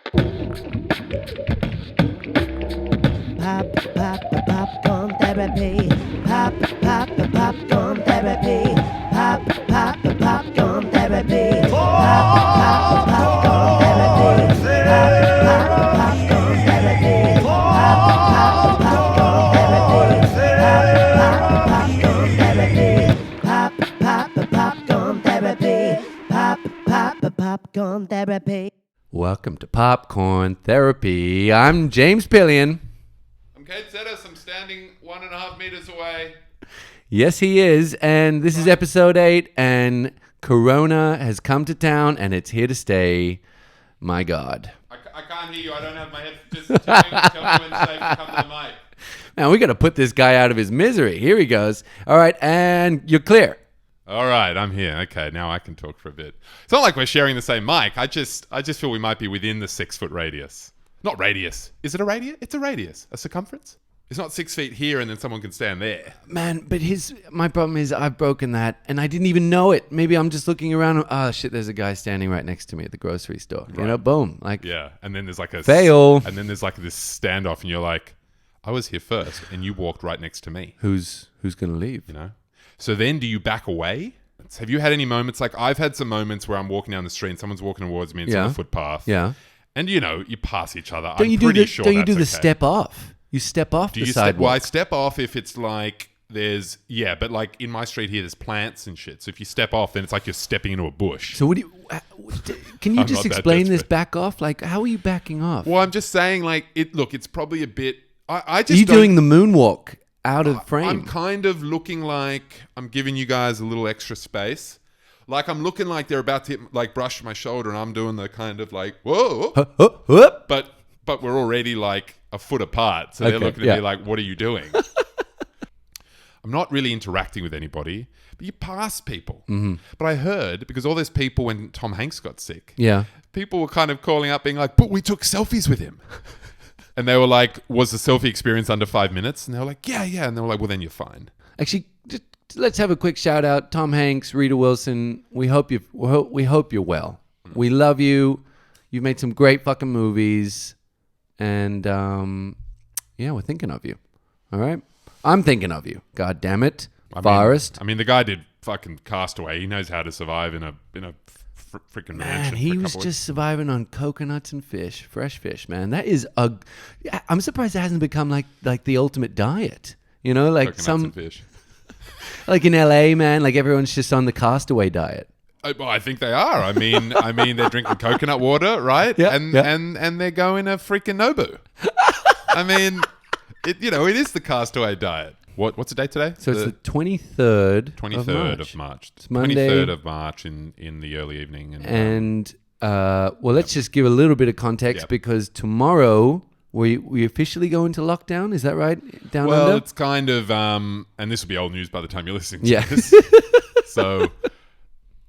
Popcorn therapy. Popcorn therapy. Popcorn therapy. Popcorn therapy. Popcorn therapy. Popcorn therapy. Popcorn therapy. Welcome to Popcorn Therapy. I'm James Pillion. I'm Kate Zetas. I'm standing 1.5 meters away. Yes, he is. And this is episode 8. And Corona has come to town and it's here to stay. My God. I can't hear you. I don't have my head. Just tell me when it's safe to come to the mic. Man, we got to put this guy out of his misery. Here he goes. All right. And you're clear. All right, I'm here. Okay, now I can talk for a bit. It's not like we're sharing the same mic. I just feel we might be within the 6-foot radius. Not radius. Is it a radius? It's a radius. A circumference? It's not 6 feet here and then someone can stand there. Man, but my problem is I've broken that and I didn't even know it. Maybe I'm just looking around. Oh, shit, there's a guy standing right next to me at the grocery store. Right. You know, boom. Like, yeah, and then there's like a... fail. And then there's like this standoff and you're like, I was here first and you walked right next to me. Who's going to leave? You know? So then do you back away? Have you had any moments, like I've had some moments where I'm walking down the street and someone's walking towards me and it's on a footpath. Yeah. And you know, you pass each other. Don't you do the okay. step off? You step off the sidewalk. Well, I step off if it's like there's, but like in my street here, there's plants and shit. So if you step off, then it's like you're stepping into a bush. So can you just explain this back off? Like, how are you backing off? Well, I'm just saying like, it's probably a bit, Are you doing the moonwalk? Out of frame. I'm kind of looking like I'm giving you guys a little extra space. Like I'm looking like they're about to like brush my shoulder and I'm doing the kind of like, whoa. But we're already like a foot apart. So they're looking at me like, what are you doing? I'm not really interacting with anybody, but you pass people. Mm-hmm. But I heard, because all those people when Tom Hanks got sick, people were kind of calling up being like, but we took selfies with him. And they were like, was the selfie experience under 5 minutes? And they were like, yeah. And they were like, well, then you're fine. Actually, just, let's have a quick shout out. Tom Hanks, Rita Wilson, we hope you're well. We love you. You've made some great fucking movies. And we're thinking of you. All right? I'm thinking of you. God damn it. Forrest. I mean, the guy did fucking Castaway. He knows how to survive in a freaking mansion. Man, he was just surviving on coconuts and fish, fresh fish, man. That is I'm surprised it hasn't become like the ultimate diet. You know, like coconuts and fish. Like in LA, man, like everyone's just on the Castaway diet. Well, I think they are. I mean, they're drinking coconut water, right? Yeah, and they're going a freaking Nobu. I mean, it is the Castaway diet. What's the date today? So it's the 23rd. 23rd of March. It's Monday. 23rd of March in the early evening. Let's just give a little bit of context because tomorrow we officially go into lockdown. Is that right? Down under? Well, it's kind of, and this will be old news by the time you're listening to this. So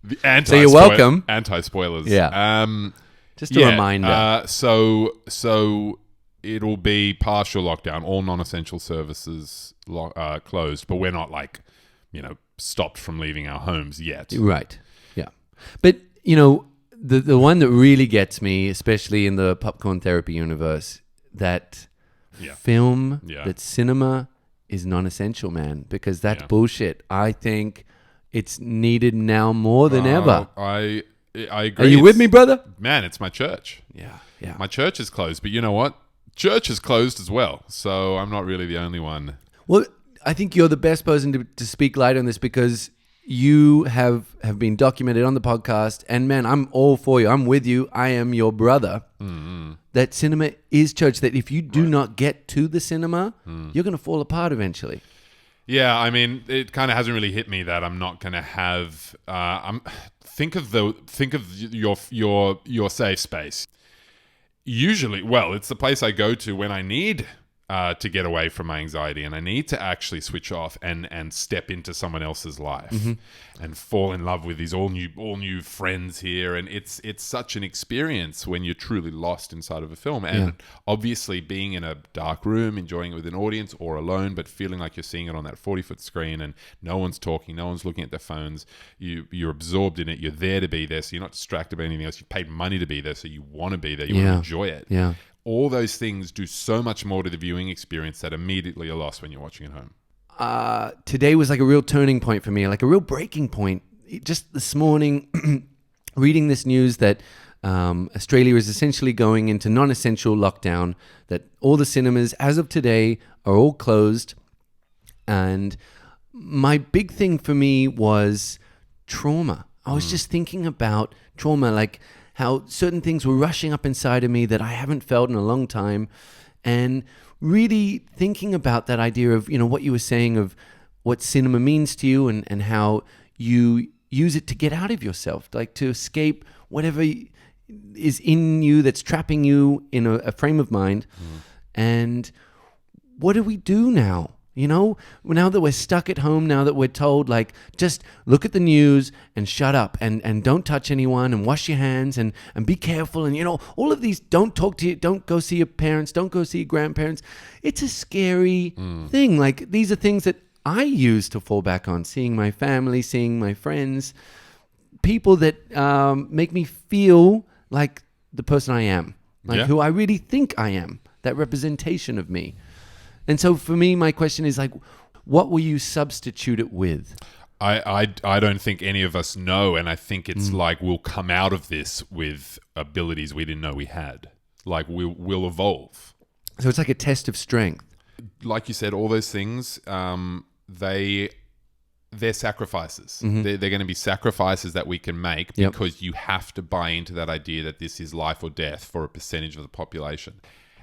the so you're welcome. Anti-spoilers. Yeah. Just a reminder. So it'll be partial lockdown. All non-essential services closed, but we're not stopped from leaving our homes yet. Right. Yeah. But the one that really gets me, especially in the popcorn therapy universe, that film, that cinema is non-essential, man, because that's bullshit. I think it's needed now more than ever. I agree. Are you with me, brother? Man, it's my church. Yeah. My church is closed, but you know what? Church is closed as well, so I'm not really the only one. Well, I think you're the best person to speak light on this because you have been documented on the podcast. And man, I'm all for you. I'm with you. I am your brother. Mm-hmm. That cinema is church. That if you do not get to the cinema, you're going to fall apart eventually. Yeah, I mean, it kind of hasn't really hit me that I'm not going to have. Think of your safe space. Usually, well, it's the place I go to when I need to get away from my anxiety, and I need to actually switch off and step into someone else's life and fall in love with these all new friends here. And it's such an experience when you're truly lost inside of a film. And obviously being in a dark room, enjoying it with an audience or alone, but feeling like you're seeing it on that 40-foot screen and no one's talking, no one's looking at their phones. You're absorbed in it. You're there to be there, so you're not distracted by anything else. You paid money to be there, so you want to be there. You want to enjoy it. Yeah. All those things do so much more to the viewing experience that immediately are lost when you're watching at home. Today was like a real turning point for me, like a real breaking point. Just this morning, reading this news that Australia is essentially going into non-essential lockdown, that all the cinemas, as of today, are all closed. And my big thing for me was trauma. I was just thinking about trauma, like how certain things were rushing up inside of me that I haven't felt in a long time. And really thinking about that idea of, what you were saying of what cinema means to you and how you use it to get out of yourself, like to escape whatever is in you that's trapping you in a frame of mind. And what do we do now? Now that we're stuck at home, now that we're told, like, just look at the news and shut up and don't touch anyone and wash your hands and be careful. And, all of these, don't go see your parents, don't go see your grandparents. It's a scary thing. Like, these are things that I use to fall back on, seeing my family, seeing my friends, people that make me feel like the person I am, like who I really think I am, that representation of me. And so for me, my question is like, what will you substitute it with? I don't think any of us know. And I think it's like we'll come out of this with abilities we didn't know we had. Like we'll evolve. So it's like a test of strength. Like you said, all those things, they're sacrifices. They're going to be sacrifices that we can make because you have to buy into that idea that this is life or death for a percentage of the population.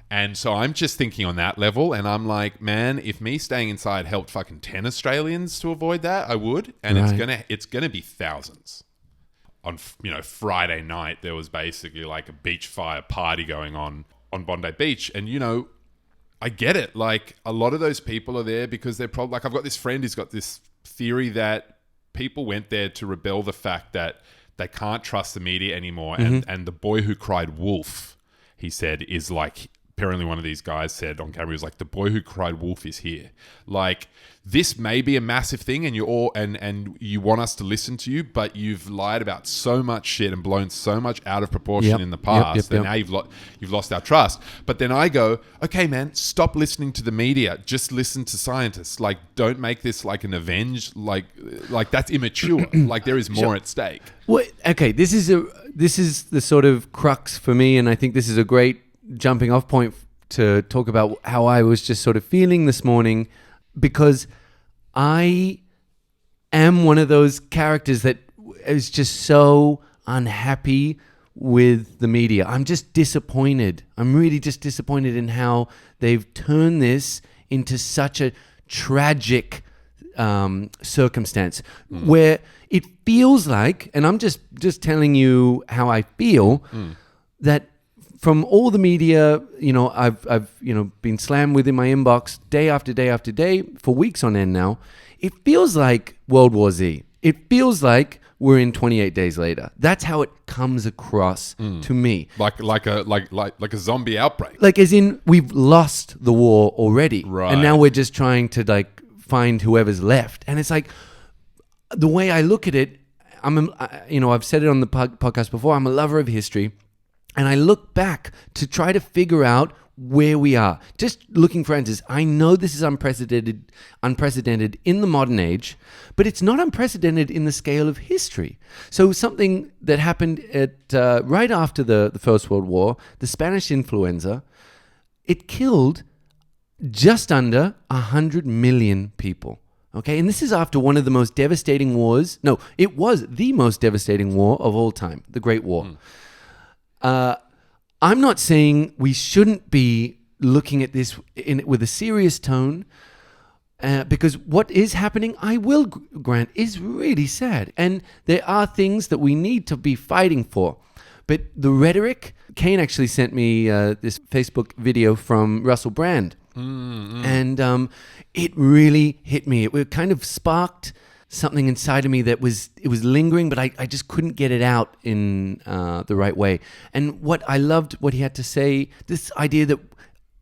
And so I'm just thinking on that level, and I'm like, man, if me staying inside helped fucking 10 Australians to avoid that, I would. And it's gonna be thousands. On Friday night, there was basically like a beach fire party going on Bondi Beach, and I get it. Like a lot of those people are there because they're probably like, I've got this friend who's got this theory that people went there to rebel the fact that they can't trust the media anymore, and the boy who cried wolf, he said, is like. Apparently one of these guys said on camera, he was like, the boy who cried wolf is here. Like, this may be a massive thing and you're all, and you want us to listen to you, but you've lied about so much shit and blown so much out of proportion in the past that now you've lost our trust. But then I go, okay, man, stop listening to the media. Just listen to scientists. Like, don't make this like an avenge, like that's immature. Like there is more at stake. Well, okay, this is the sort of crux for me, and I think this is a great jumping off point to talk about how I was just sort of feeling this morning, because I am one of those characters that is just so unhappy with the media. I'm just disappointed. I'm really just disappointed in how they've turned this into such a tragic circumstance where it feels like, and I'm just telling you how I feel, that from all the media, I've been slammed within my inbox day after day after day for weeks on end now. It feels like World War Z. It feels like we're in 28 Days Later. That's how it comes across to me. Like a zombie outbreak. Like as in we've lost the war already, right? And now we're just trying to like find whoever's left. And it's like the way I look at it. I've said it on the podcast before. I'm a lover of history. And I look back to try to figure out where we are. Just looking for answers. I know this is unprecedented in the modern age, but it's not unprecedented in the scale of history. So something that happened right after the First World War, the Spanish influenza, it killed just under 100 million people. Okay, and this is after one of the most devastating wars. No, it was the most devastating war of all time, the Great War. I'm not saying we shouldn't be looking at this with a serious tone, because what is happening, I will grant, is really sad. And there are things that we need to be fighting for. But the rhetoric, Kane actually sent me this Facebook video from Russell Brand, And it really hit me. It kind of sparked something inside of me that was lingering, but I just couldn't get it out in the right way. And what I loved, what he had to say, this idea that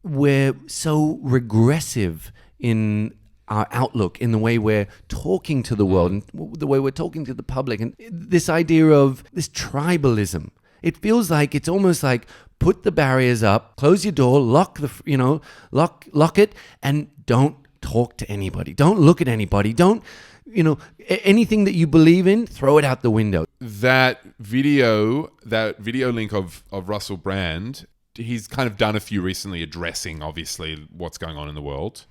we're so regressive in our outlook, in the way we're talking to the world and the way we're talking to the public, and this idea of this tribalism. It feels like it's almost like put the barriers up, close your door, lock it, and don't talk to anybody. Don't look at anybody. Don't, anything that you believe in, throw it out the window. That video link of Russell Brand, he's kind of done a few recently addressing, obviously, what's going on in the world.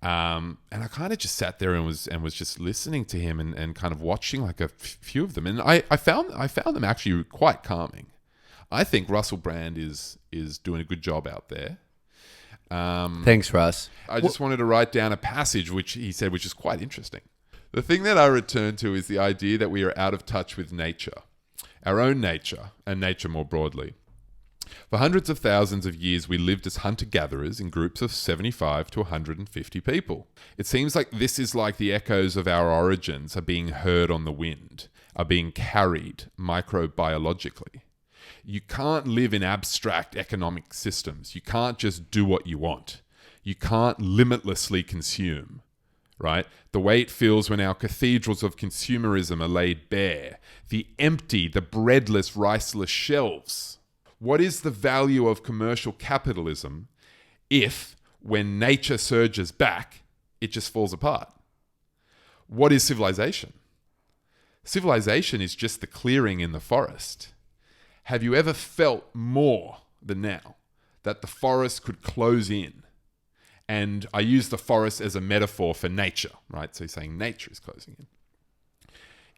And I kind of just sat there and was just listening to him and kind of watching like a few of them. And I found them actually quite calming. I think Russell Brand is doing a good job out there. Thanks, Russ. I just wanted to write down a passage which he said, which is quite interesting. The thing that I return to is the idea that we are out of touch with nature, our own nature, and nature more broadly. For hundreds of thousands of years, we lived as hunter-gatherers in groups of 75 to 150 people. It seems like this is like the echoes of our origins are being heard on the wind, are being carried microbiologically. You can't live in abstract economic systems. You can't just do what you want. You can't limitlessly consume, right? The way it feels when our cathedrals of consumerism are laid bare, the empty, the breadless, riceless shelves. What is the value of commercial capitalism if, when nature surges back, it just falls apart? What is civilization? Civilization is just the clearing in the forest. Have you ever felt more than now that the forest could close in? And I use the forest as a metaphor for nature, right? So you're saying nature is closing in.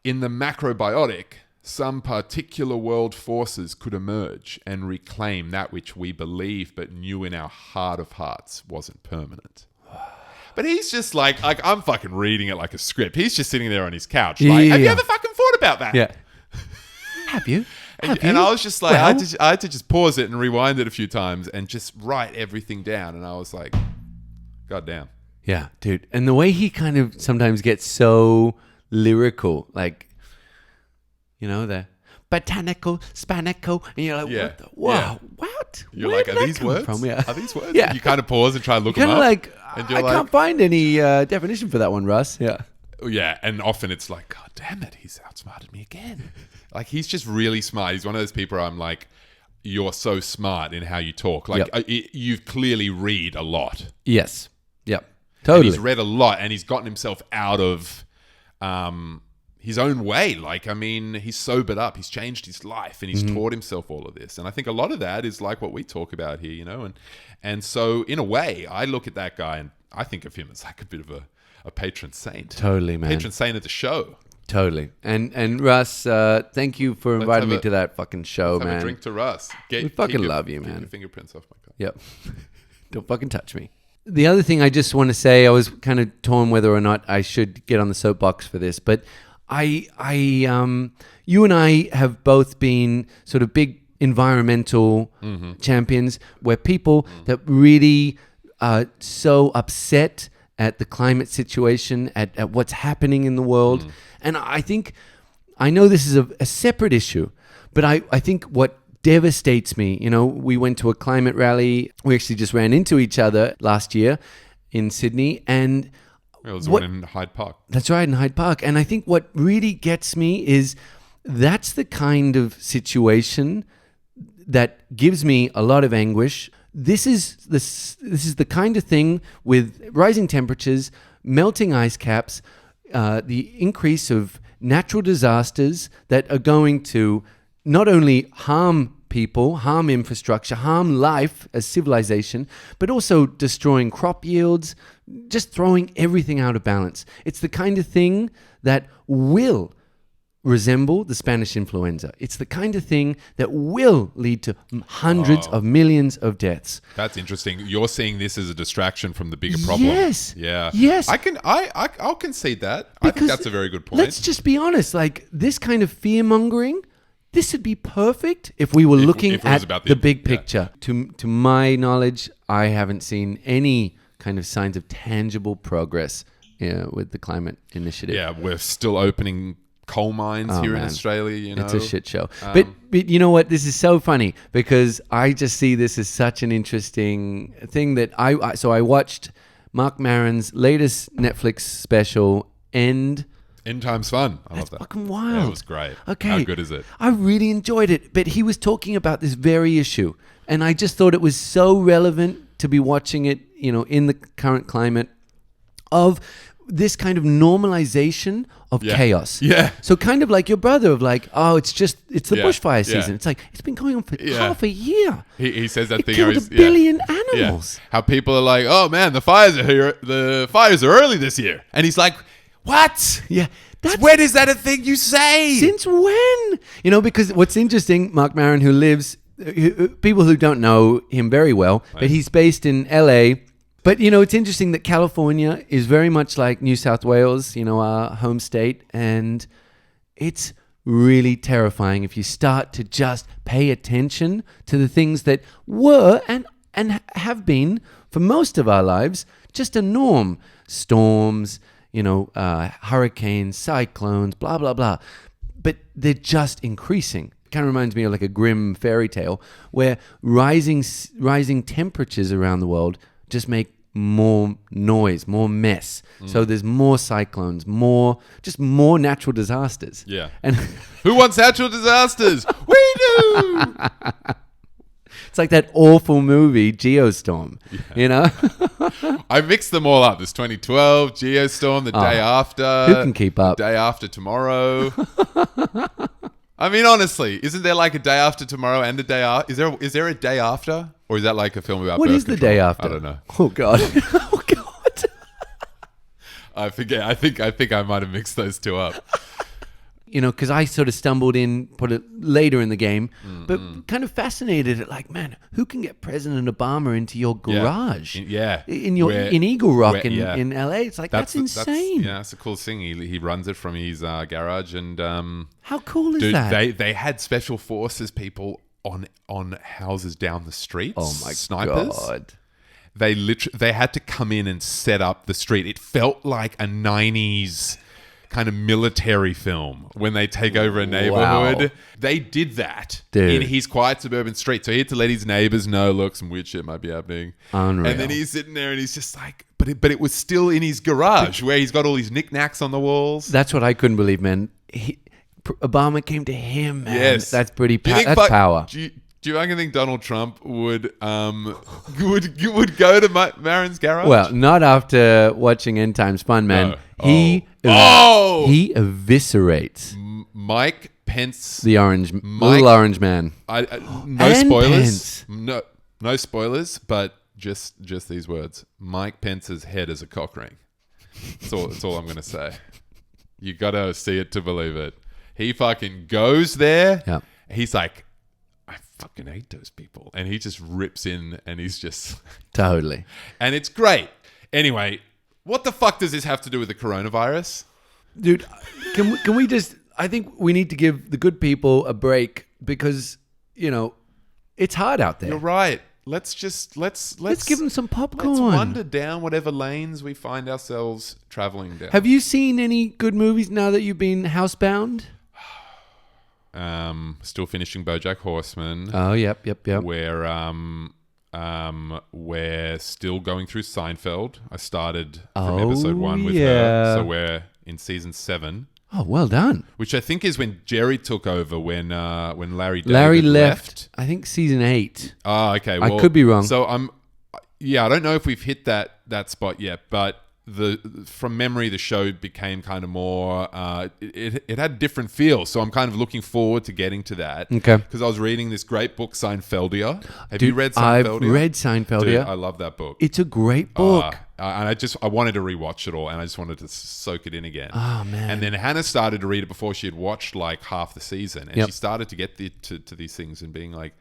In the macrobiotic, some particular world forces could emerge and reclaim that which we believe but knew in our heart of hearts wasn't permanent. But he's just like I'm fucking reading it like a script. He's just sitting there on his couch. Like, have you ever fucking thought about that? Yeah. Have you? And I was just like, I had to just pause it and rewind it a few times and just write everything down. And I was like, God damn. Yeah, dude. And the way he kind of sometimes gets so lyrical, like, the botanical, spanico, and you're like, what? You're Where like, did are that these come words? from? Yeah. Are these words? Yeah. You kind of pause and try and look them Kind up. of like, and I can't find any definition for that one, Russ. Yeah. Yeah, and often it's like, God damn it, he's outsmarted me again. Like, he's just really smart. He's one of those people where I'm like, you're so smart in how you talk. Like, you clearly read a lot. Yes. Yep. Totally. And he's read a lot, and he's gotten himself out of his own way. Like, I mean, he's sobered up. He's changed his life, and he's taught himself all of this. And I think a lot of that is like what we talk about here, And so, in a way, I look at that guy, and I think of him as like a bit of a patron saint. Totally, man. Patron saint of the show. Totally. And Russ, thank you for inviting me to that fucking show, man. Have a drink to Russ. We fucking love you, Keep man. your fingerprints off my cup. Yep. Don't fucking touch me. The other thing I just want to say, I was kind of torn whether or not I should get on the soapbox for this, but you and I have both been sort of big environmental champions, where people that really are so upset at the climate situation, at what's happening in the world. And I know this is a separate issue, but I think what devastates me, we went to a climate rally. We actually just ran into each other last year in Sydney, and It was one in Hyde Park. That's right, in Hyde Park. And I think what really gets me is that's the kind of situation that gives me a lot of anguish. This is the kind of thing with rising temperatures, melting ice caps, the increase of natural disasters that are going to not only harm people, harm infrastructure, harm life as civilization, but also destroying crop yields, just throwing everything out of balance. It's the kind of thing that will resemble the Spanish influenza. It's the kind of thing that will lead to hundreds of millions of deaths. That's interesting. You're seeing this as a distraction from the bigger problem. Yes. Yeah. Yes. I'll concede that. I think that's a very good point. Let's just be honest. Like, this kind of fear-mongering, this would be perfect if we were looking if it was at about the big picture. To my knowledge, I haven't seen any kind of signs of tangible progress with the climate initiative. Yeah, we're still opening coal mines here in man. Australia, you know. It's a shit show. But you know what? This is so funny because I just see this as such an interesting thing that I watched Marc Maron's latest Netflix special, End Time's fun. I love that. fucking wild. Yeah, it was great. Okay. How good is it? I really enjoyed it. But he was talking about this very issue. And I just thought it was so relevant to be watching it, you know, in the current climate of this kind of normalization of chaos. Yeah. So kind of like your brother of like, oh, it's the bushfire season. Yeah. It's like, it's been going on for half a year. He says that It thing. killed where a billion animals. How people are like, oh man, the fires are here. The fires are early this year. And he's like, what? Yeah. When is that a thing you say? Since when? You know, because what's interesting, Marc Maron, who lives, people who don't know him very well, but he's based in LA. But, you know, it's interesting that California is very much like New South Wales, you know, our home state. And it's really terrifying if you start to just pay attention to the things that were and have been for most of our lives just a norm. Storms, you know, hurricanes, cyclones, blah, blah, blah. But they're just increasing. Kind of reminds me of like a grim fairy tale where rising temperatures around the world just make more noise, more mess. So there's more cyclones, more natural disasters. Yeah. And Who wants natural disasters? We do. it's like that awful movie Geostorm, you know? I mixed them all up. There's 2012, Geostorm, the day after. Who can keep up? The day after tomorrow. I mean, honestly, isn't there like a day after tomorrow and a day after? Is there a day after? Or is that like a film about What birth is the control? day after? I don't know. Oh, God. Oh, God. I forget. I think I might have mixed those two up. You know, because I sort of stumbled in, put it later in the game, but kind of fascinated at like, man, who can get President Obama into your garage? In Eagle Rock in LA. It's like, that's insane. That's the coolest thing. He runs it from his garage, and how cool is dude, that? They had special forces people on houses down the streets. Oh my snipers. God. They had to come in and set up the street. It felt like a 90s kind of military film when they take over a neighborhood. Wow. They did that Dude. in his quiet suburban street. So he had to let his neighbors know, look, some weird shit might be happening. Unreal. And then he's sitting there and he's just like, but it was still in his garage where he's got all these knickknacks on the walls. That's what I couldn't believe, man. Obama came to him, man. Yes. That's pretty Do that's power. Do you think Donald Trump would go to Maron's garage? Well, not after watching End Times Fun, man. No. He eviscerates Mike Pence, the little orange man. No And spoilers. Pence. No spoilers, but just these words. Mike Pence's head is a cock ring. That's all I'm going to say. You got to see it to believe it. He fucking goes there. Yeah. He's like, I fucking hate those people. And he just rips in and he's just... Totally. And it's great. Anyway, what the fuck does this have to do with the coronavirus? Dude, can we just... I think we need to give the good people a break because, you know, it's hard out there. You're right. Let's give them some popcorn. Let's wander down whatever lanes we find ourselves traveling down. Have you seen any good movies now that you've been housebound? Still finishing BoJack Horseman. Oh, yep. We're still going through Seinfeld. I started from episode 1 with her, so we're in season 7. Oh, well done. Which I think is when Jerry took over, when Larry left. I think season 8. Oh, okay. I could be wrong. So I don't know if we've hit that spot yet, but from memory, the show became kind of more. It had a different feel, so I'm kind of looking forward to getting to that. Okay. Because I was reading this great book, Seinfeldia. Have you read Seinfeldia? I've read Seinfeldia. Dude, I love that book. It's a great book. And I wanted to rewatch it all, and I just wanted to soak it in again. Oh man! And then Hannah started to read it before she had watched like half the season, and she started to get to these things and being like,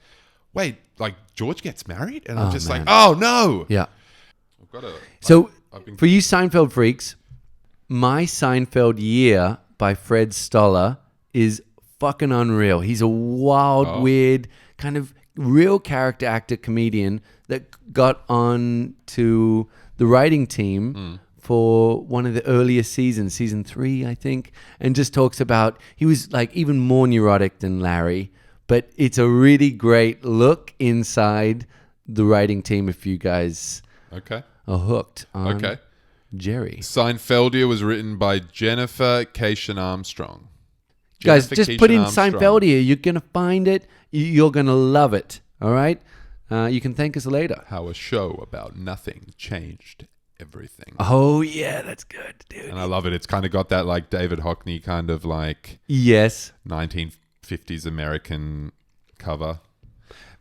"Wait, like George gets married?" And I'm just like, "Oh no!" Yeah. I've got to. For you Seinfeld freaks, My Seinfeld Year by Fred Stoller is fucking unreal. He's a wild, weird, kind of real character actor comedian that got on to the writing team for one of the earlier seasons, season 3, I think, and just talks about, he was like even more neurotic than Larry, but it's a really great look inside the writing team if you guys Okay. are hooked on Okay. Jerry. Seinfeldia was written by Jennifer Keishin Armstrong. Guys, Jennifer just put Keishin in Armstrong. Seinfeldia. You're going to find it. You're going to love it. All right? You can thank us later. How a show about nothing changed everything. Oh, yeah. That's good, dude. And I love it. It's kind of got that like David Hockney kind of like Yes. 1950s American cover.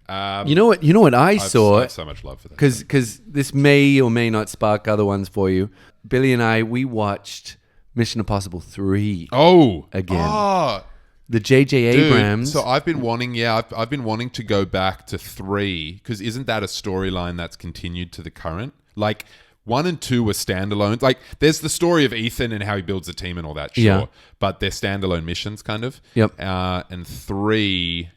You know what I saw? I have so much love for that. Because this may or may not spark other ones for you. Billy and I, we watched Mission Impossible 3 again. Oh, The J.J. dude. Abrams. So I've been wanting, I've been wanting to go back to 3 because isn't that a storyline that's continued to the current? Like 1 and 2 were standalone. Like there's the story of Ethan and how he builds a team and all that, sure. Yeah. But they're standalone missions, kind of. Yep. And 3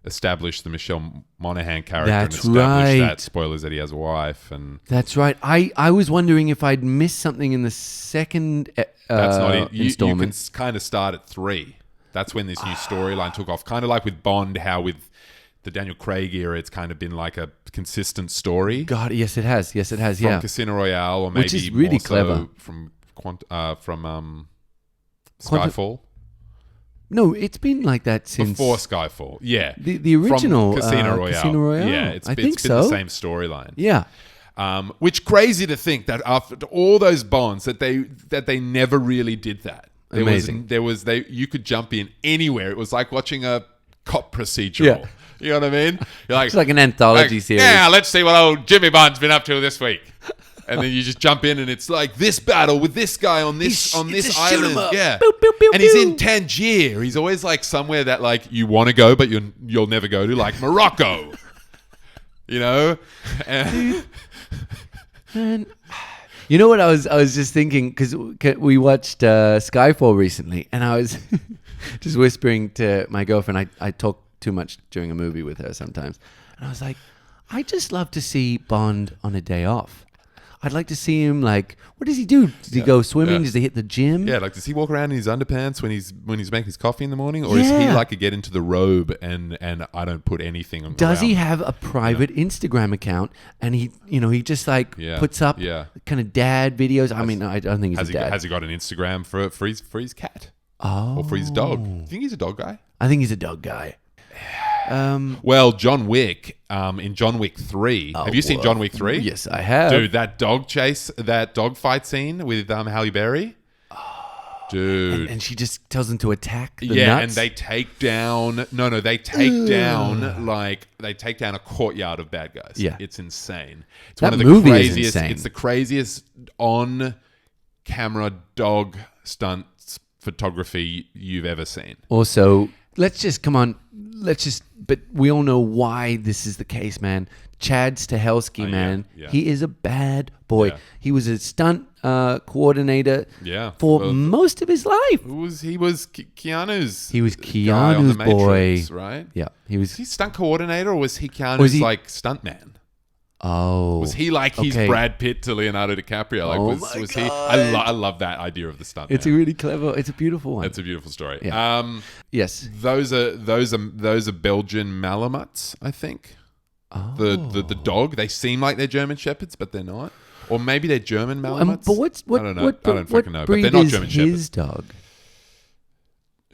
established the Michelle Monaghan character That's and established right. that spoilers that he has a wife and That's right. I was wondering if I'd missed something in the second that's not it. You installment. can kind of start at 3. That's when this new storyline took off. Kind of like with Bond, how with the Daniel Craig era, it's kind of been like a consistent story. God, yes, it has. Yes, it has. From Yeah. Casino Royale, or maybe Which is really more so clever. from Skyfall. No, it's been like that since Before Skyfall, yeah. the original From Casino Royale. Casino Royale. Yeah, it's I been think the so. same storyline. Yeah. Which crazy to think that after all those Bonds that they never really did that. Amazing. You could jump in anywhere. It was like watching a cop procedural. Yeah. You know what I mean? You're like, It's like an anthology series. Yeah, let's see what old Jimmy Bond's been up to this week. And then you just jump in and it's like this battle with this guy on this it's a shoot 'em island. up. Yeah. Pew, pew, pew, and he's pew. in Tangier. He's always like somewhere that like you want to go but you'll never go to, like Morocco. You know? And Man. You know what I was just thinking, because we watched Skyfall recently, and I was just whispering to my girlfriend. I talk too much during a movie with her sometimes, and I was like, I just love to see Bond on a day off. I'd like to see him, like, what does he do? Does he go swimming? Yeah. Does he hit the gym? yeah, like does he walk around in his underpants when he's making his coffee in the morning? Or is he Yeah. like a get into the robe and I don't put anything on Does he around? have a private Instagram account, and he just like Yeah. puts up Yeah. kind of dad videos? I mean, I don't think he's Has a dad. he got an Instagram for his cat? Oh. Or for his dog? Do you think he's a dog guy? I think he's a dog guy. Well, John Wick, in John Wick 3. Have you seen John Wick 3? Yes, I have. Dude, that dog fight scene with Halle Berry. Dude. And she just tells him to attack the Yeah, nuts. and they take down they take down a courtyard of bad guys. Yeah. It's insane. It's That one of the movie is craziest. insane. It's the craziest on camera dog stunts photography you've ever seen. Also, but we all know why this is the case, man. Chad Stahelski, yeah, man. yeah. He is a bad boy. Yeah. He was a stunt coordinator Yeah. for Well, most of his life. He was Keanu's. He was guy on the Keanu's boy. Matrix, right? Yeah, he was. Was he stunt coordinator or was he Keanu's Was he- like stuntman? Oh. Was he like his okay. Brad Pitt to Leonardo DiCaprio? Like Oh was my he? God. I love that idea of the stuntman. It's a really clever, it's a beautiful one. It's a beautiful story. Yeah. Yes. Those are Belgian Malamuts, I think. Oh. The dog. They seem like they're German shepherds, but they're not. Or maybe they're German Malamuts. But what I don't know. what I don't fucking know. But breed they're not is German his shepherds. dog?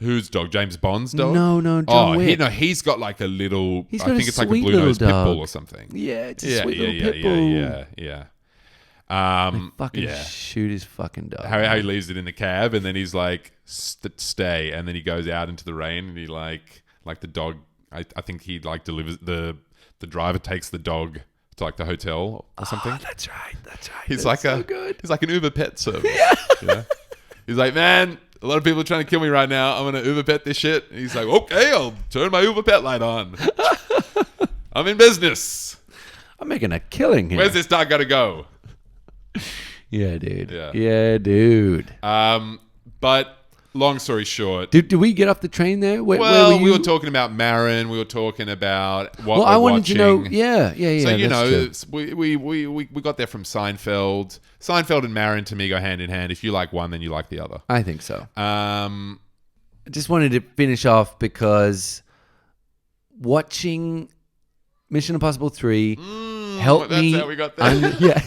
Whose dog? James Bond's dog? No, John Wick. He's got like a little. He's I got think a it's like a sweet blue nosed pit little bull dog. or something. Yeah, it's a sweet little pit bull. Yeah. Fucking yeah. shoot his fucking dog. How he leaves it in the cab and then he's like, stay. And then he goes out into the rain and he like the dog, I think he like delivers, the driver takes the dog to like the hotel or something. Oh, that's right. He's That's like so good. He's like an Uber pet service. Yeah. He's like, man, a lot of people are trying to kill me right now. I'm going to Uber pet this shit. And he's like, okay, I'll turn my Uber pet light on. I'm in business. I'm making a killing here. Where's this dog got to go? Yeah, dude. Yeah. Yeah, dude. But long story short. Did we get off the train there? Where Well, were we you? were talking about Maron. We were talking about what Well, we're I wanted watching. to know. Yeah. So, you know, that's true. we got there from Seinfeld. Seinfeld and Maron, to me, go hand in hand. If you like one, then you like the other. I think so. Um, I just wanted to finish off because watching Mission Impossible 3 helped that's me. how we got there. Yeah.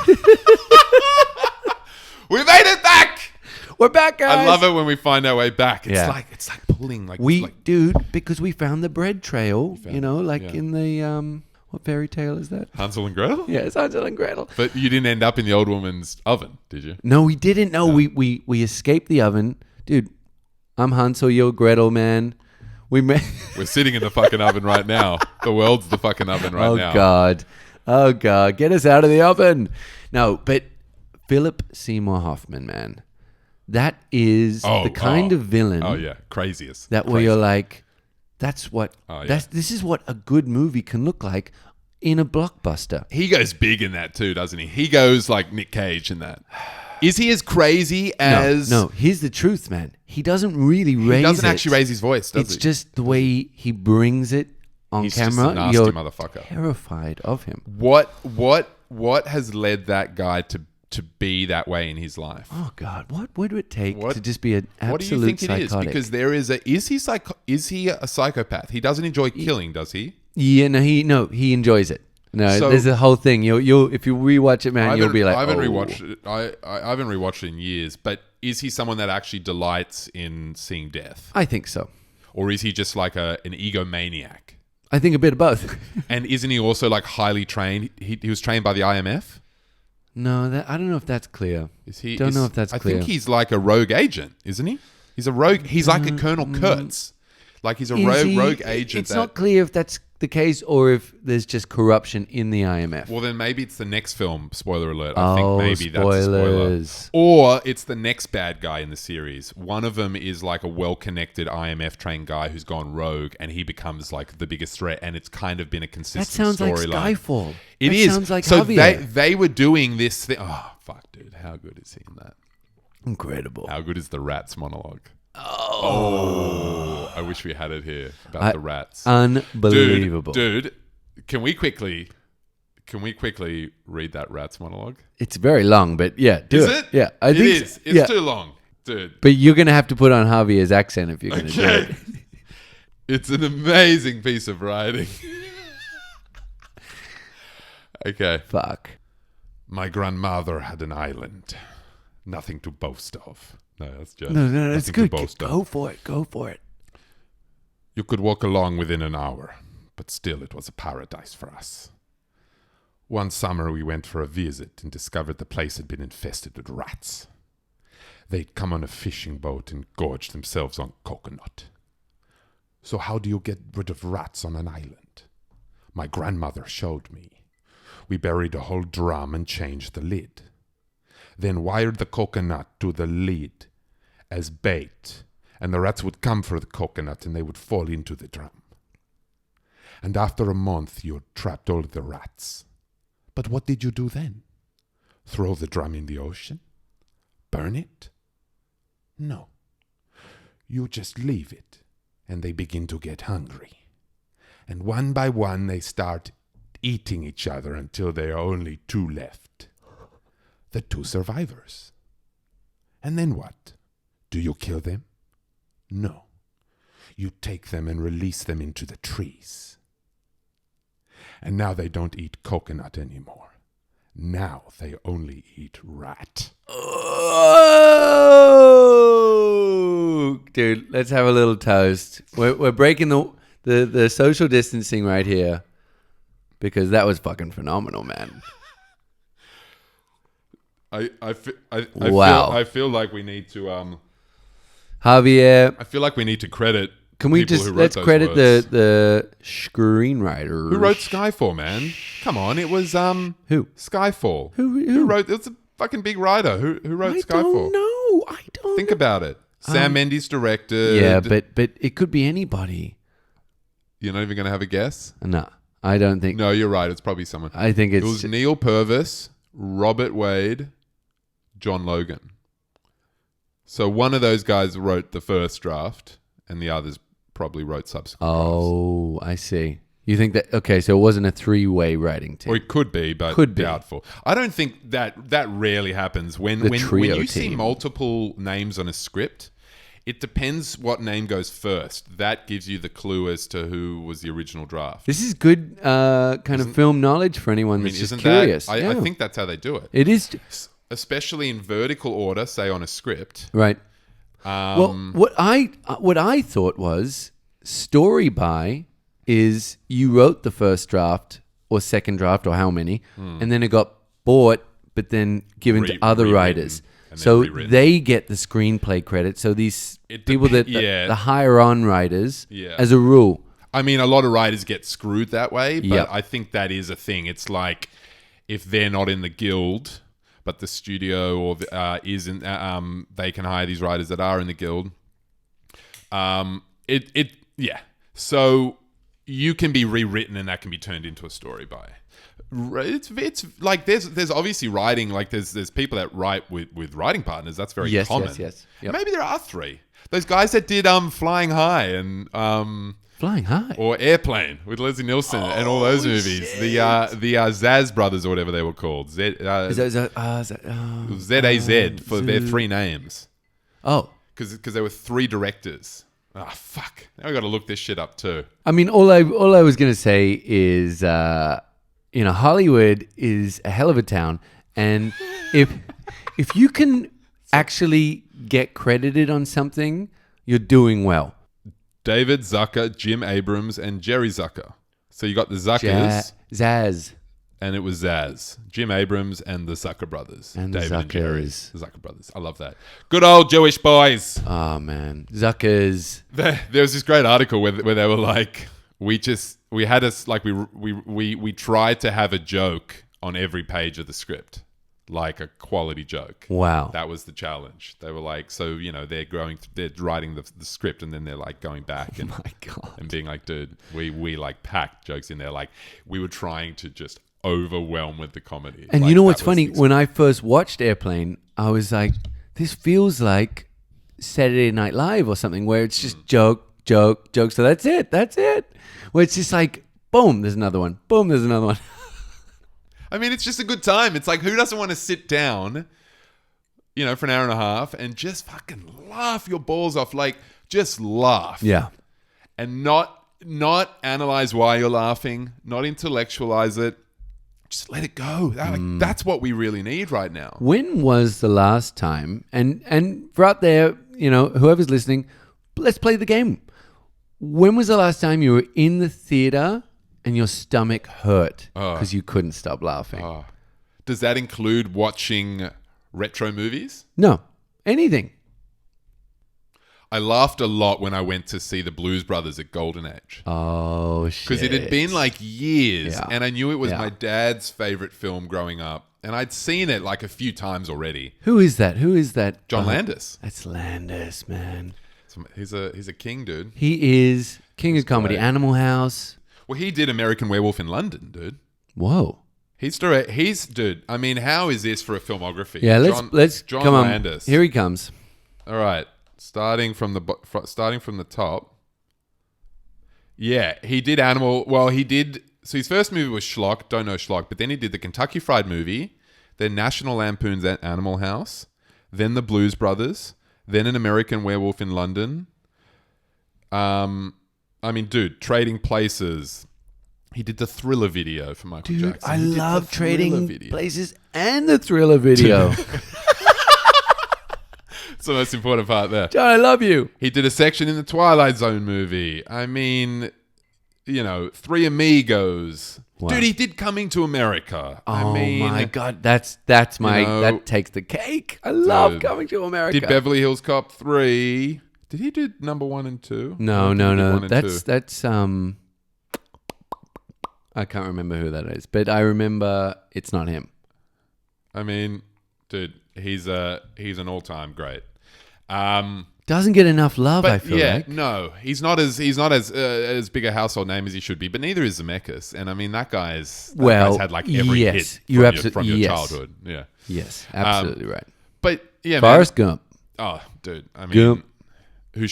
We made it back! We're back, guys. I love it when we find our way back. It's Yeah. like pulling. Like We, it's like, dude, because we found the bread trail, found you know, like yeah. in the, what fairy tale is that? Hansel and Gretel? Yeah, it's Hansel and Gretel. But you didn't end up in the old woman's oven, did you? No, we didn't. No, we escaped the oven. Dude, I'm Hansel, you're Gretel, man. We met. We're sitting in the fucking oven right now. The world's the fucking oven right now. Oh, God. Get us out of the oven. No, but Philip Seymour Hoffman, man. That is the kind of villain. Oh, yeah. Craziest. That where you're like, that's what, Oh, yeah. this is what a good movie can look like in a blockbuster. He goes big in that too, doesn't he? He goes like Nick Cage in that. Is he as crazy as... No, here's the truth, man. He doesn't really raise it. He doesn't actually raise his voice, does It's he? just the way he brings it on He's camera. just a nasty You're motherfucker. terrified of him. What has led that guy to be that way in his life? Oh God, what would it take What- to just be an absolute What do you think psychotic? it is? Because there is a... Is he a psychopath? He doesn't enjoy killing, does he? Yeah, he enjoys it. No, So- there's a whole thing. You'll if you rewatch it, man, you'll be like, I haven't oh. rewatched it. I haven't rewatched it in years. But is he someone that actually delights in seeing death, I think so. or is he just like an egomaniac? I think a bit of both. And isn't he also like highly trained? He was trained by the IMF. No, I don't know if that's clear. Is he? Don't know if that's clear. I think he's like a rogue agent, isn't he? He's a rogue. He's like a Colonel Kurtz. Like he's a rogue agent. It's not clear if that's the case or if there's just corruption in the IMF. Well, then maybe it's the next film. Spoiler alert. I think Oh, maybe that's a spoiler. spoilers. Or it's the next bad guy in the series. One of them is like a well-connected IMF trained guy who's gone rogue, and he becomes like the biggest threat. And it's kind of been a That consistent sounds like storyline. Skyfall. It That is. sounds like so Javier. they were doing this thing. Oh fuck, dude! How good is he in that? Incredible. How good is the rats monologue? Oh, I wish we had it here about the rats. Unbelievable. Dude, can we quickly read that rats monologue? It's very long, but yeah, do Is it. it? Yeah, I It think is. so. It's Yeah. too long, dude. But you're gonna have to put on Javier's accent if you're gonna do Okay. it. It's an amazing piece of writing. Okay. Fuck. My grandmother had an island. Nothing to boast of. No, that's just No, it's nothing good. to boast of. Go for it. Go for it. You could walk along within an hour, but still it was a paradise for us. One summer we went for a visit and discovered the place had been infested with rats. They'd come on a fishing boat and gorged themselves on coconut. So how do you get rid of rats on an island? My grandmother showed me. We buried a whole drum and changed the lid. Then wired the coconut to the lid as bait, and the rats would come for the coconut and they would fall into the drum. And after a month you had trapped all the rats. But what did you do then? Throw the drum in the ocean? Burn it? No. You just leave it, and they begin to get hungry. And one by one they start eating each other until there are only two left. The two survivors. And then what? Do you kill them? No. You take them and release them into the trees. And now they don't eat coconut anymore. Now they only eat rat. Oh, dude, let's have a little toast. We're breaking the social distancing right here because that was fucking phenomenal, man. I Wow. feel like we need to Javier, I feel like we need to credit. can we people just who wrote let's those credit words. the screenwriter Who wrote Skyfall, man? Come on, it was Who? Skyfall. Who? wrote? It's a fucking big writer. Who wrote I Skyfall? don't know. I don't Think know. about it. Sam Mendes directed. Yeah, but it could be anybody. You're not even going to have a guess. No, I don't think. No, you're right. It's probably someone. I think It it's was Neil Purvis, Robert Wade, John Logan. So one of those guys wrote the first draft, and the others probably wrote subsequent drafts. Oh, I see. You think that... Okay, so it wasn't a three-way writing team. Or it could be, but Could be. doubtful. I don't think that rarely happens. When The you trio see team. multiple names on a script, it depends what name goes first. That gives you the clue as to who was the original draft. This is good kind of film knowledge for anyone that's just curious. I Yeah. think that's how they do it. It is... Especially in vertical order, say on a script. Right. Well, what I thought was story by is you wrote the first draft or second draft or how many, and then it got bought, but then given to other rewritten, writers. and then So rewritten. they get the screenplay credit. So these people that yeah. the higher on writers, Yeah. as a rule. I mean, a lot of writers get screwed that way, but Yep. I think that is a thing. It's like if they're not in the guild, but the studio or is in, they can hire these writers that are in the guild. Yeah. So you can be rewritten, and that can be turned into a story by. It's like there's obviously writing, like there's people that write with writing partners. That's very common. Yes. Yep. Maybe there are three. Those guys that did Flying High and Flying High. or Airplane with Leslie Nielsen and all those movies. shit. The Zaz brothers or whatever they were called. ZAZ for their three names. Oh. Because there were three directors. Ah, fuck. Now we got to look this shit up too. I mean, all I was going to say is, Hollywood is a hell of a town, and if you can actually get credited on something, you're doing well. David Zucker, Jim Abrams, and Jerry Zucker. So you got the Zuckers, Zaz. and it was Zaz. Jim Abrams and the Zucker brothers. And the David and Jerry. Zuckers. The Zucker brothers. I love that. Good old Jewish boys. Oh man, Zuckers. There was this great article where they were like, we tried to have a joke on every page of the script, like a quality joke. Wow. That was the challenge. They were like, so they're writing the script, and then they're like going back and My God. and being like, dude, we like packed jokes in there. Like we were trying to just overwhelm with the comedy. And like, you know what's that was funny? the When I first watched Airplane, I was like, this feels like Saturday Night Live or something, where it's just joke. So that's it. Where it's just like, boom, there's another one. Boom, there's another one. I mean, it's just a good time. It's like, who doesn't want to sit down, for an hour and a half and just fucking laugh your balls off? Like, just laugh. Yeah. And not analyze why you're laughing, not intellectualize it. Just let it go. That's what we really need right now. When was the last time, and for out there, whoever's listening, let's play the game. When was the last time you were in the theater and your stomach hurt because you couldn't stop laughing? Does that include watching retro movies? No, anything. I laughed a lot when I went to see the Blues Brothers at Golden Age. Oh, shit. Because it had been like years, Yeah. and I knew it was Yeah. my dad's favorite film growing up. And I'd seen it like a few times already. Who is that? John Landis. That's Landis, man. He's a king, dude. He is king of comedy. great. Animal House. Well, he did American Werewolf in London, dude. Whoa. Dude. I mean, how is this for a filmography? Yeah, let's John come on. Landis. Here he comes. All right, starting from the top. Yeah, he did Animal. Well, he did. So his first movie was Schlock. Don't know Schlock, but then he did the Kentucky Fried Movie, then National Lampoon's Animal House, then the Blues Brothers, then An American Werewolf in London. I mean, dude, Trading Places. He did the Thriller video for Michael Dude, Jackson. I He did the love Thriller Trading video. Places and the Thriller video. It's the most important part there. John, I love you. He did a section in the Twilight Zone movie. I mean, Three Amigos. Wow. Dude, he did Coming to America. Oh I mean, my God, that's my that takes the cake. I love Dude, Coming to America. Did Beverly Hills Cop 3. Did he do number 1 and 2? No. That's That's I can't remember who that is, but I remember it's not him. I mean, dude, he's an all-time great. Doesn't get enough love, But I feel yeah, like. no, he's not as big a household name as he should be. But neither is Zemeckis, and I mean that guy's had like every yes, hit you're from your yes. childhood. Yeah, Yes, absolutely right. but yeah, Forrest Gump. Oh, dude. I mean, Gump. who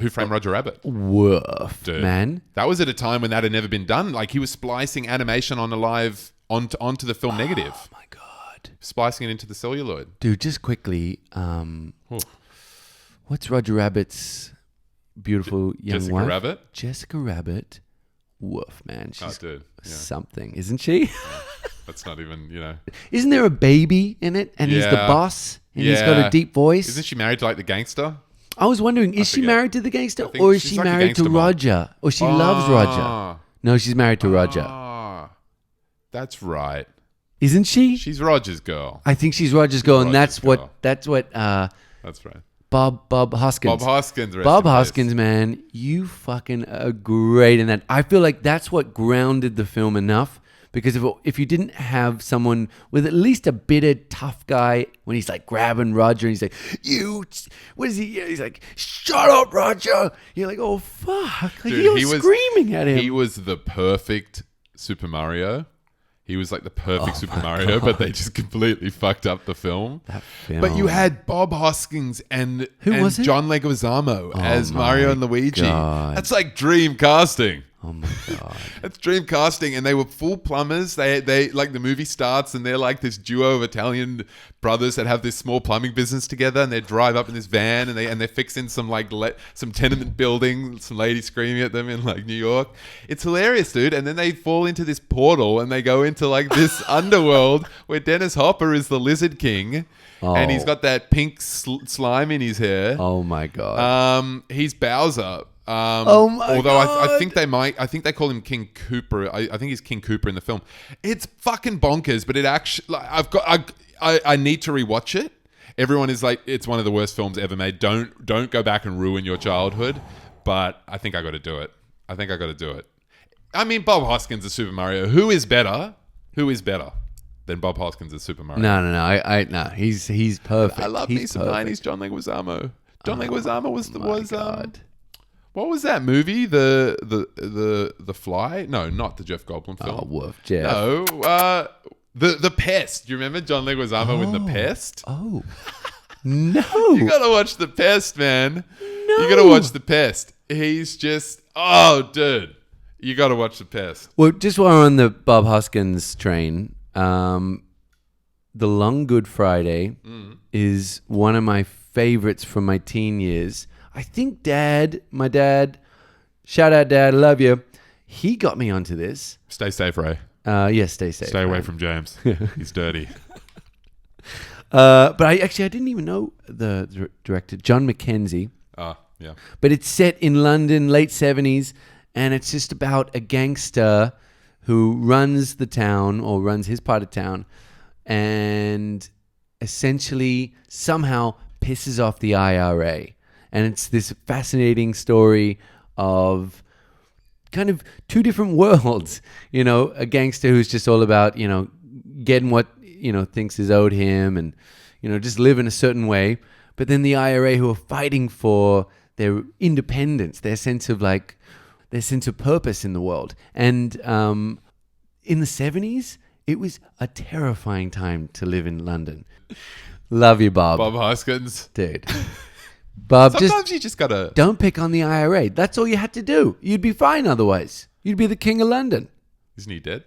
framed Roger Rabbit? Woof, Dude. man. That was at a time when that had never been done. Like he was splicing animation onto the film negative. Oh my god, Splicing it into the celluloid. dude. Just quickly, what's Roger Rabbit's beautiful young Jessica wife? Rabbit? Jessica Rabbit. Woof, man. She's Dude. Yeah. something, isn't she? That's not even, Isn't there a baby in it? And he's the Yeah. boss, and he's got a deep voice. Isn't she married to like the gangster? I was wondering, is she forget. married to the gangster, I think or is she's she like a married to gangster mom. Roger, or she loves Roger? No, she's married to Roger, That's right. isn't she? She's Roger's girl. I think she's Roger's girl, and Roger's girl. that's what That's right. Bob Hoskins. Bob Hoskins. rest Bob in peace. Hoskins, man, you fucking are great in that. I feel like that's what grounded the film enough, because if you didn't have someone with at least a bitter, tough guy when he's like grabbing Roger and he's like, what is he? He's like, shut up, Roger. You're like, oh, fuck. Like, Dude, he was screaming at him. He was the perfect Super Mario. He was like the perfect Super Mario, but they just completely fucked up the film. That film. But you had Bob Hoskins and was it? John Leguizamo as my Mario and Luigi. God. That's like dream casting. Oh my God. That's dream casting, and they were full plumbers. They like the movie starts, and they're like this duo of Italian brothers that have this small plumbing business together, and they drive up in this van, and they're fixing some some tenement building, some lady screaming at them in like New York. It's hilarious, dude. And then they fall into this portal, and they go into like this underworld where Dennis Hopper is the Lizard King, and he's got that pink slime in his hair. Oh my God. He's Bowser. Oh my although I God. think they call him King Cooper. I think he's King Cooper in the film. It's fucking bonkers, but it actually, I need to rewatch it. Everyone is like, it's one of the worst films ever made. Don't go back and ruin your childhood. But I think I got to do it. I mean, Bob Hoskins as Super Mario. Who is better than Bob Hoskins as Super Mario? No. He's perfect. I love me some perfect. 90s John Leguizamo. John Leguizamo was God. what was that movie? The Fly? No, not the Jeff Goldblum film. Oh, woof, Jeff. No, the Pest. Do you remember John Leguizamo in The Pest? Oh, no. You gotta watch The Pest, man. No. You gotta watch The Pest. He's just, dude. You gotta watch The Pest. Well, just while we're on the Bob Hoskins train, The Long Good Friday is one of my favorites from my teen years. I think my dad, shout out Dad, I love you. He got me onto this. Stay safe, Ray. Yes, stay safe. Stay away from James. He's dirty. But I didn't even know the director, John Mackenzie. Yeah. But it's set in London, late 70s, and it's just about a gangster who runs the town, or runs his part of town, and essentially somehow pisses off the IRA. And it's this fascinating story of kind of two different worlds. You know, a gangster who's just all about, getting what, thinks is owed him, and, just living a certain way. But then the IRA, who are fighting for their independence, their sense of purpose in the world. And in the 70s, it was a terrifying time to live in London. Love you, Bob. Bob Hoskins. Dude. Bob, Sometimes you just gotta... don't pick on the IRA. That's all you had to do. You'd be fine otherwise. You'd be the king of London. Isn't he dead?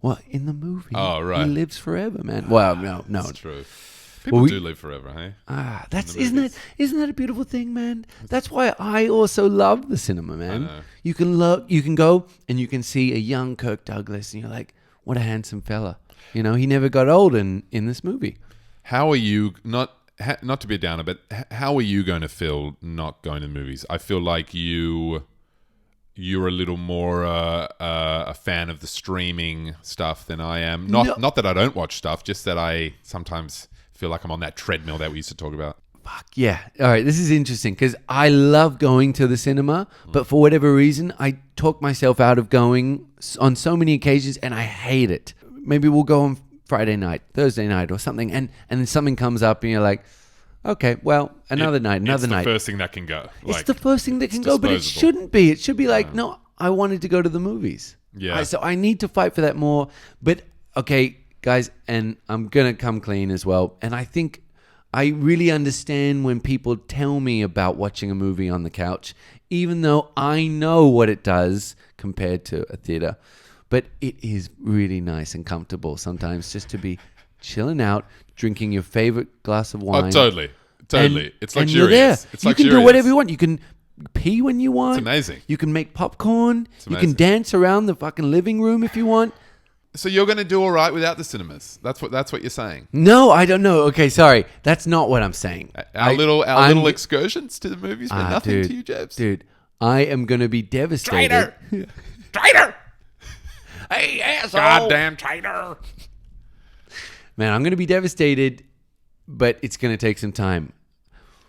Well, in the movie, Oh, right. he lives forever, man. Well, no. That's true. People do live forever, hey? Isn't that a beautiful thing, man? That's why I also love the cinema, man. know. You can go and you can see a young Kirk Douglas, and you're like, what a handsome fella. He never got old in this movie. How are you, not to be a downer, but how are you going to feel not going to the movies? I feel like you're a little more a fan of the streaming stuff than I am. Not that I don't watch stuff, just that I sometimes feel like I'm on that treadmill that we used to talk about. Fuck yeah. All right, this is interesting because I love going to the cinema, but for whatever reason, I talk myself out of going on so many occasions, and I hate it. Maybe we'll go on Friday night, Thursday night, or something, and then something comes up, and you're like, okay, well, another night. It's the first thing that can go. It's the first thing that can go, but it shouldn't be. It should be like, no, I wanted to go to the movies. Yeah. So I need to fight for that more. But, okay, guys, and I'm going to come clean as well. And I think I really understand when people tell me about watching a movie on the couch, even though I know what it does compared to a theater. But it is really nice and comfortable sometimes just to be chilling out, drinking your favorite glass of wine. Oh, totally. It's and luxurious. you're there. It's you can do luxurious. whatever you want. You can pee when you want. It's amazing. You can make popcorn. You amazing. can dance around the fucking living room if you want. So you're going to do all right without the cinemas. That's what you're saying. No, I don't know. Okay, sorry. That's not what I'm saying. Our little excursions to the movies meant nothing dude, to you, Jebs. Dude, I am going to be devastated. Traitor! Hey, asshole! Goddamn traitor! Man, I'm going to be devastated, but it's going to take some time.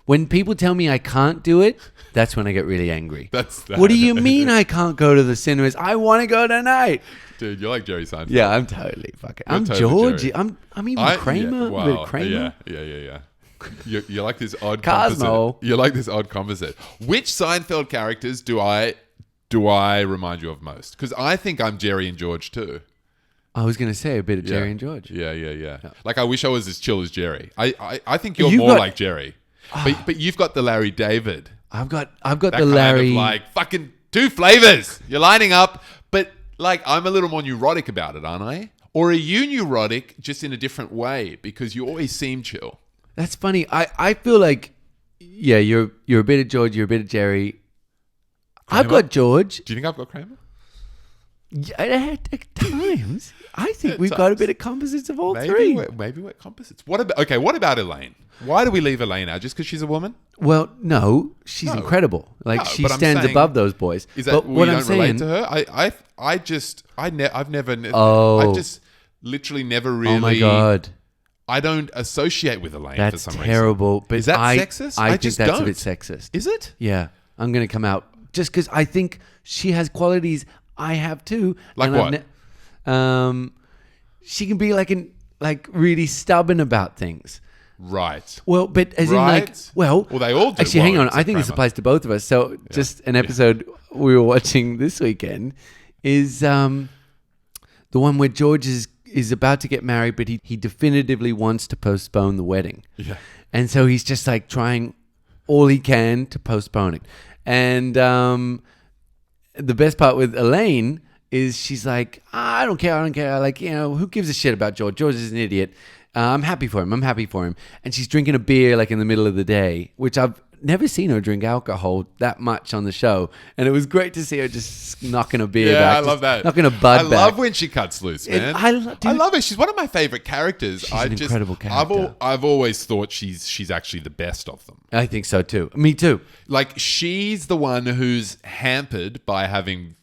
When people tell me I can't do it, that's when I get really angry. What do you mean I can't go to the cinemas? I want to go tonight. Dude, you're like Jerry Seinfeld. Yeah, I'm totally fucking. I'm totally George. Jerry. I'm even Kramer. Yeah, A bit of Kramer. Yeah. You're like this odd Cosmo. composite. You're like this odd composite. Which Seinfeld characters do I remind you of most? Because I think I'm Jerry and George too. I was going to say a bit of Jerry and George. Yeah. Like I wish I was as chill as Jerry. I think you're You've more got- like Jerry. But you've got the Larry David. I've got That the kind Larry. of like fucking two flavors. You're lining up, but like I'm a little more neurotic about it, aren't I? Or are you neurotic just in a different way because you always seem chill? That's funny. I feel like, yeah, you're a bit of George, you're a bit of Jerry. I've Kramer? got George. Do you think I've got Kramer? Yeah, at times, I think we've got a bit of composites of all Maybe three. maybe we're composites. What about Elaine? Why do we leave Elaine out? Just because she's a woman? Well, no, she's No. incredible. Like No, she but I'm stands saying- above those boys. Is that but we what don't I'm saying? relate to her? I've never. Oh. I've just literally never really. Oh my god, I don't associate with Elaine that's for some terrible. reason. But Is that I, sexist? I think just that's don't. a bit sexist. Is it? Yeah, I'm gonna come out just because I think she has qualities I have too. Like and what? She can be like really stubborn about things. Right. Well, but as in Right. like, well, They all do. actually, hang Well, on. except I think this Kramer. applies to both of us. So, just an episode we were watching this weekend is the one where George is about to get married, but he definitively wants to postpone the wedding. Yeah. And so he's just like trying all he can to postpone it. And the best part with Elaine is she's like, I don't care. Like, who gives a shit about George? George is an idiot. I'm happy for him. And she's drinking a beer like in the middle of the day, which I've never seen her drink alcohol that much on the show. And it was great to see her just knocking a beer back. Yeah, I love that. Knocking a bud I back. love when she cuts loose, man. I love her. She's one of my favorite characters. She's an incredible character. I've always thought she's actually the best of them. I think so too. Me too. Like she's the one who's hampered by having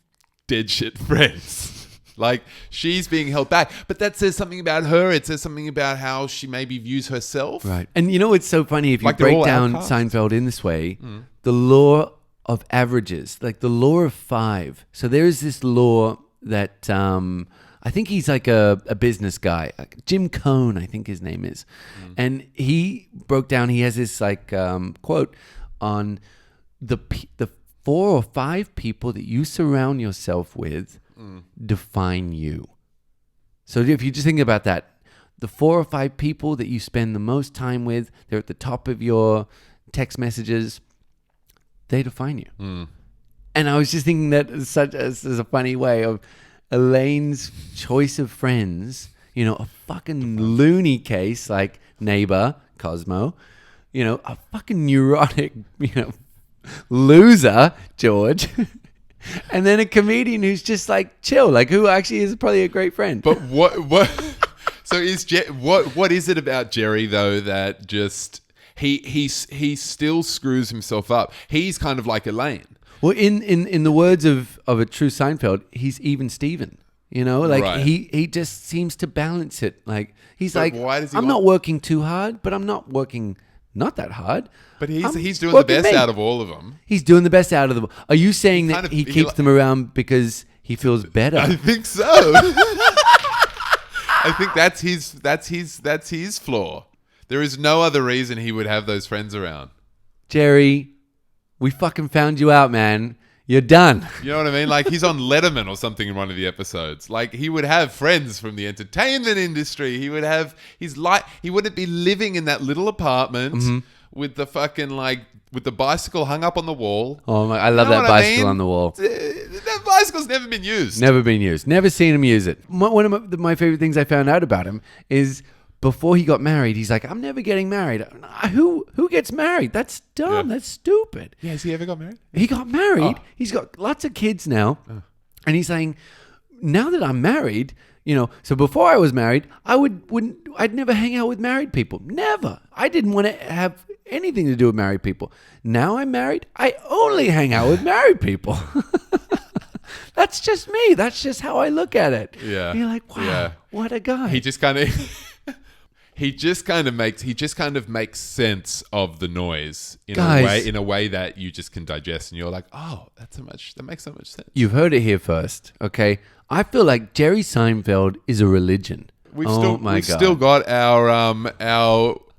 dead shit friends. Like she's being held back, but that says something about her. It says something about how she maybe views herself. Right. And you know what's so funny? If you Like they're break all down outcasts. Seinfeld in this way, the law of averages, like the law of five. So there is this law that I think he's like a business guy, like Jim Cohn, I think his name is. And he broke down, he has this like quote on the 4 or 5 people that you surround yourself with define you. So if you just think about that, the 4 or 5 people that you spend the most time with, they're at the top of your text messages, they define you. And I was just thinking that as a funny way of Elaine's choice of friends, a fucking loony case like neighbor, Cosmo, a fucking neurotic, loser, George. And then a comedian who's just like chill, like who actually is probably a great friend. But what? So what is it about Jerry though that just he still screws himself up? He's kind of like Elaine. Well, in the words of a true Seinfeld, he's even Steven. Like Right. he just seems to balance it. Like he's But like, why does he I'm want- not working too hard, but I'm not working not that hard. But I'm he's doing the working best me. out of all of them. He's doing the best out of them. Are you saying that kind of- he he keeps li- them around because he feels better? I think so. I think that's his flaw. There is no other reason he would have those friends around. Jerry, we fucking found you out, man. You're done. You know what I mean? Like he's on Letterman or something in one of the episodes. Like he would have friends from the entertainment industry. He would have he wouldn't be living in that little apartment with the fucking with the bicycle hung up on the wall. Oh my! I love that bicycle on the wall. That bicycle's never been used. Never been used. Never seen him use it. One of my favorite things I found out about him is before he got married, he's like, I'm never getting married. Who gets married? That's dumb. Yeah. That's stupid. Yeah, has he ever got married? He got married. Oh. He's got lots of kids now. Oh. And he's saying, now that I'm married, so before I was married, I'd never hang out with married people. Never. I didn't want to have anything to do with married people. Now I'm married. I only hang out with married people. That's just me. That's just how I look at it. Yeah. And you're like, wow, what a guy. He just kind of makes sense of the noise in a way that you just can digest, and you're like, oh, that makes so much sense. You've heard it here first, okay? I feel like Jerry Seinfeld is a religion. We've still got our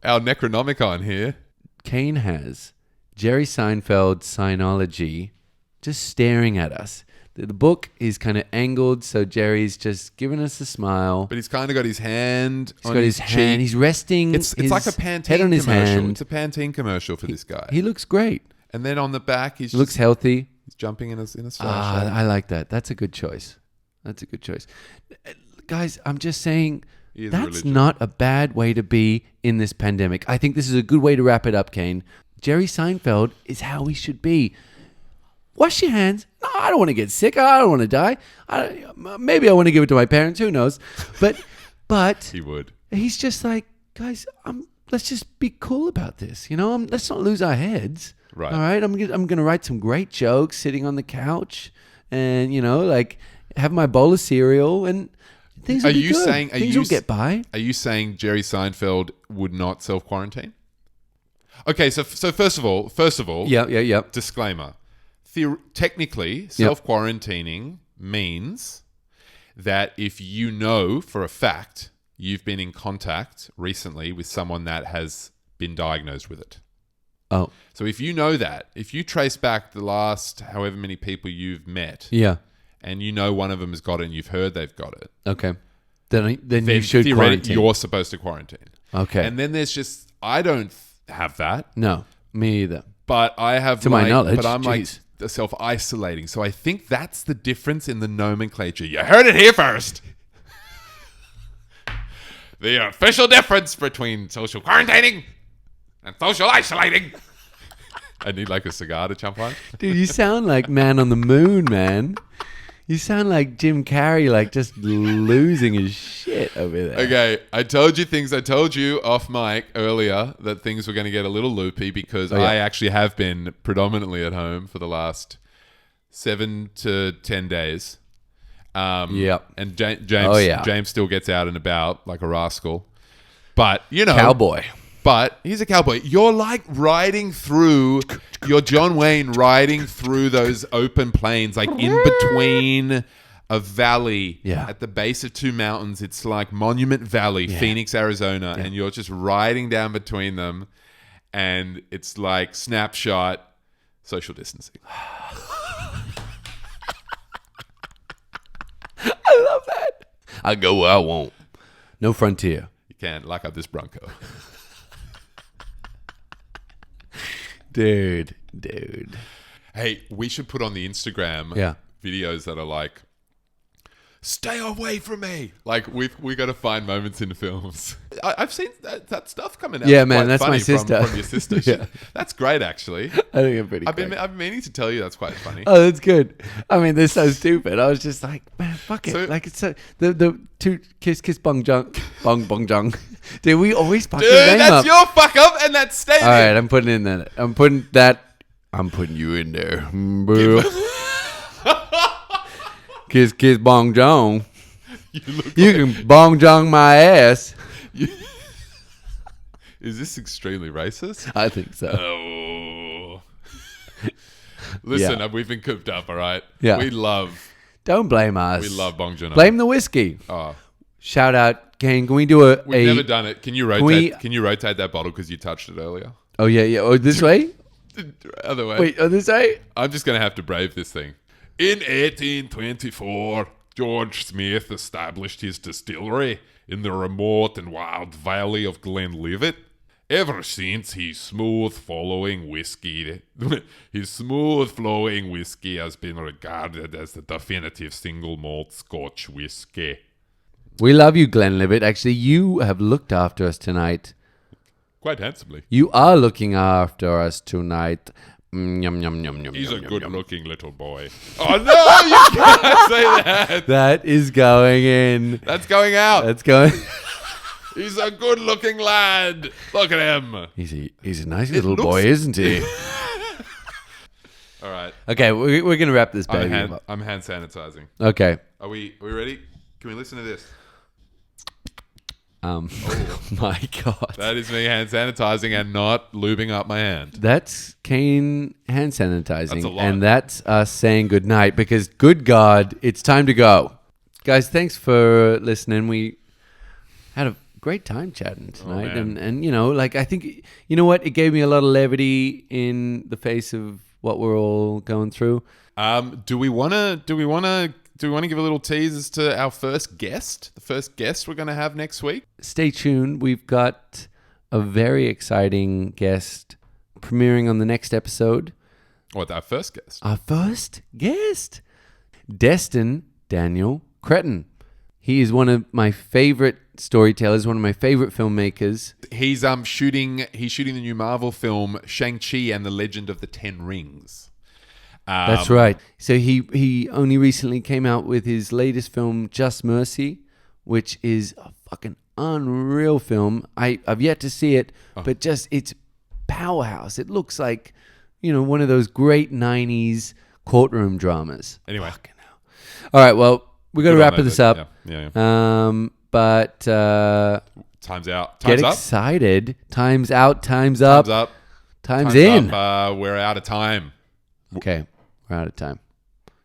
Necronomicon here. Kane has Jerry Seinfeld's Seinology just staring at us. The book is kind of angled, so Jerry's just giving us a smile. But he's kind of got his hand on his cheek. Hand. He's resting. It's like a Pantene head on his commercial. hand. It's a Pantene commercial for this guy. He looks great. And then on the back, he looks healthy. He's jumping in a splash. I like that. That's a good choice. Guys, I'm just saying that's not a bad way to be in this pandemic. I think this is a good way to wrap it up, Kane. Jerry Seinfeld is how we should be. Wash your hands. No, I don't want to get sick. I don't want to die. Maybe I want to give it to my parents. Who knows? But he would. He's just like, guys, let's just be cool about this. Let's not lose our heads. Right. All right. I'm gonna write some great jokes sitting on the couch, and have my bowl of cereal, and things will be good. Things will get by. Are you saying Jerry Seinfeld would not self-quarantine? Okay. So first of all. Yeah. Disclaimer. Technically, self-quarantining means that if you know for a fact you've been in contact recently with someone that has been diagnosed with it. Oh. So if you know that, if you trace back the last however many people you've met, and one of them has got it and you've heard they've got it, okay, then you should quarantine. You're supposed to quarantine. Okay. And then there's just, I don't have that. No, me either. But I have, to my knowledge, but I'm self-isolating. So I think that's the difference in the nomenclature. You heard it here first. The official difference between social quarantining and social isolating. I need like a cigar to jump on. Dude, you sound like Man on the Moon, man. You sound like Jim Carrey, like just losing his shit over there. Okay, I told you off mic earlier that things were going to get a little loopy because I actually have been predominantly at home for the last 7 to 10 days. And James still gets out and about like a rascal. But, Cowboy. But he's a cowboy. You're like you're John Wayne riding through those open plains, like in between a valley at the base of two mountains. It's like Monument Valley, Phoenix, Arizona. And you're just riding down between them. And it's like snapshot social distancing. I love that. I go where I want. No frontier. You can't lock up this Bronco. Dude. Hey, we should put on the Instagram videos that are like, stay away from me. Like, we got to find moments in films. I've seen that stuff coming out. Yeah, man, that's my sister. From your sister. That's great, actually. I think I'm pretty I've been meaning to tell you that's quite funny. Oh, that's good. I mean, they're so stupid. I was just like, man, fuck it. So, like, it's so... The two kiss bong jung. Dude, we always fuck your name that's up. your fuck up and that's staying. All right, I'm putting in that. I'm putting you in there. Kiss bong jong. You can bong jong my ass. Is this extremely racist? I think so. Oh. Listen, we've been cooped up, all right? Yeah. Don't blame us. We love bong jong. Blame the whiskey. Oh. Shout out, Kane. Can we do We've never done it. Can you rotate that bottle because you touched it earlier? Oh, yeah. Oh, this way? Other way. Wait, other side? I'm just going to have to brave this thing. In 1824, George Smith established his distillery in the remote and wild valley of Glenlivet. Ever since, his smooth-flowing whiskey has been regarded as the definitive single malt Scotch whiskey. We love you, Glenlivet. Actually, you have looked after us tonight. Quite handsomely. You are looking after us tonight. Yum, yum, yum, yum, He's yum, a yum, good-looking little boy. Oh, no, you can't say that. That is going in. That's going out. That's going. He's a good-looking lad. Look at him. He's a nice little boy, isn't he? All right. Okay, we're going to wrap this baby up. I'm hand sanitizing. Okay. Are we ready? Can we listen to this? My God. That is me hand sanitizing and not lubing up my hand. That's Kane hand sanitizing. That's a lot. And that's us saying goodnight because, good God, it's time to go. Guys, thanks for listening. We had a great time chatting tonight. And you know, like, I think, you know what? It gave me a lot of levity in the face of what we're all going through. Do we want to give a little tease as to our first guest? The first guest we're going to have next week? Stay tuned. We've got a very exciting guest premiering on the next episode. What, our first guest? Our first guest, Destin Daniel Cretton. He is one of my favorite storytellers, one of my favorite filmmakers. He's shooting the new Marvel film Shang-Chi and the Legend of the Ten Rings. That's right. So he only recently came out with his latest film, Just Mercy, which is a fucking unreal film. I've yet to see it, but just it's powerhouse. It looks like, you know, one of those great 90s courtroom dramas. Anyway. Fucking hell. All right, well, we got to wrap this up. Yeah. But time's out. Get Time's up. excited. Time's out. Time's up. Time's up. Time's in. Up. We're out of time. Okay, we're out of time.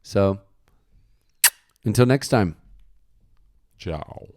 So, until next time. Ciao.